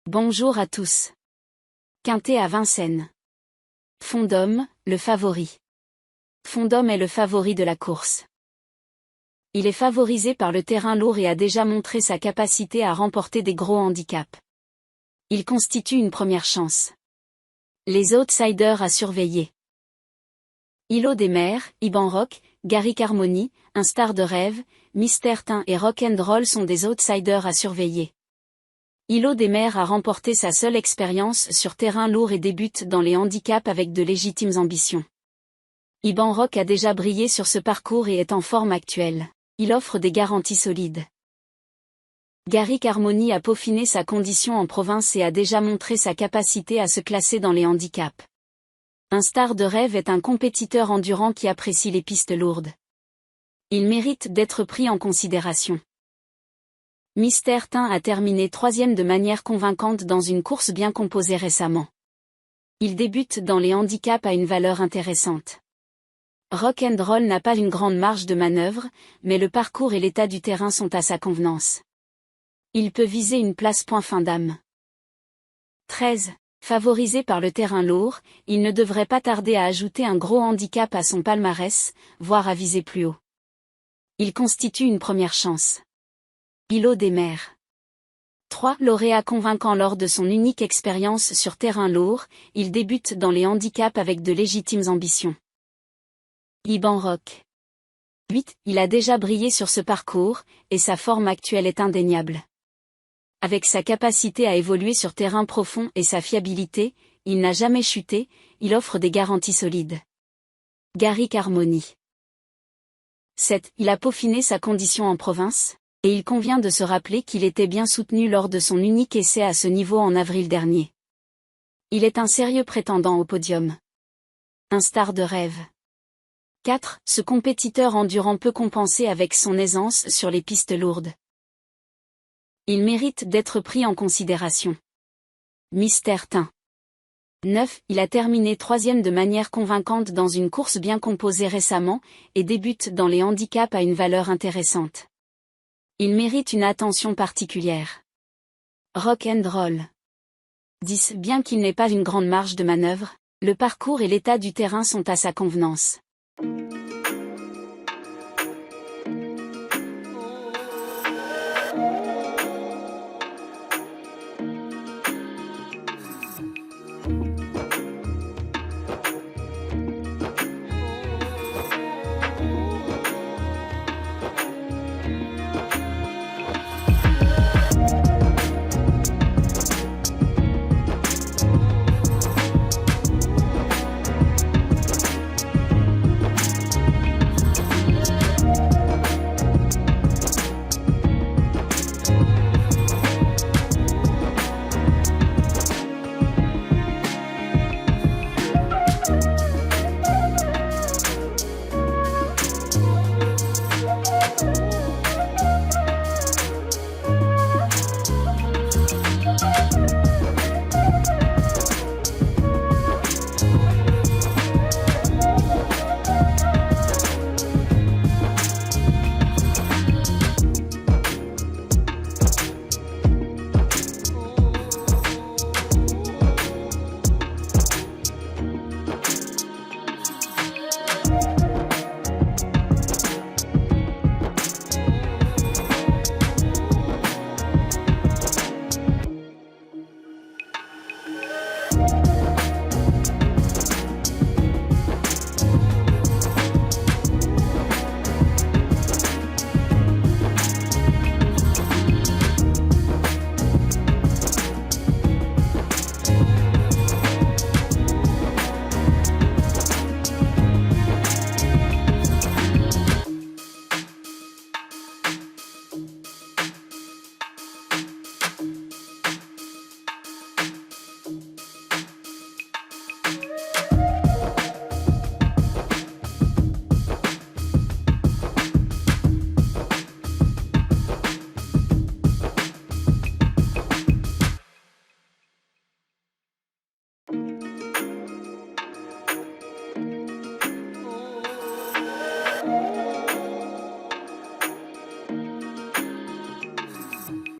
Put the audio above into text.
Bonjour à tous. Quintet à Vincennes. Fondhomme, le favori. Fondhomme est le favori de la course. Il est favorisé par le terrain lourd et a déjà montré sa capacité à remporter des gros handicaps. Il constitue une première chance. Les outsiders à surveiller. Îlot des Mers, Iban Rock, Garrick Harmony, Un Star de Rêve, Mystère Tin et Rock'n'Roll sont des outsiders à surveiller. Îlot des Mers a remporté sa seule expérience sur terrain lourd et débute dans les handicaps avec de légitimes ambitions. Iban Rock a déjà brillé sur ce parcours et est en forme actuelle. Il offre des garanties solides. Garrick Harmony a peaufiné sa condition en province et a déjà montré sa capacité à se classer dans les handicaps. Un Star de Rêve est un compétiteur endurant qui apprécie les pistes lourdes. Il mérite d'être pris en considération. Mystère Tin a terminé 3e de manière convaincante dans une course bien composée récemment. Il débute dans les handicaps à une valeur intéressante. Rock'n'Roll n'a pas une grande marge de manœuvre, mais le parcours et l'état du terrain sont à sa convenance. Il peut viser une place point fin dame. 13. Favorisé par le terrain lourd, il ne devrait pas tarder à ajouter un gros handicap à son palmarès, voire à viser plus haut. Il constitue une première chance. Îlot des Mers. 3. Lauréat convaincant lors de son unique expérience sur terrain lourd, il débute dans les handicaps avec de légitimes ambitions. Iban Rock. 8. Il a déjà brillé sur ce parcours, et sa forme actuelle est indéniable. Avec sa capacité à évoluer sur terrain profond et sa fiabilité, il n'a jamais chuté, il offre des garanties solides. Garrick Harmony. 7. Il a peaufiné sa condition en province, et il convient de se rappeler qu'il était bien soutenu lors de son unique essai à ce niveau en avril dernier. Il est un sérieux prétendant au podium. Un Star de Rêve. 4. Ce compétiteur endurant peut compenser avec son aisance sur les pistes lourdes. Il mérite d'être pris en considération. Mystère Tin. 9. Il a terminé 3e de manière convaincante dans une course bien composée récemment, et débute dans les handicaps à une valeur intéressante. Il mérite une attention particulière. Rock'n'Roll. 10. Bien qu'il n'ait pas une grande marge de manœuvre, le parcours et l'état du terrain sont à sa convenance.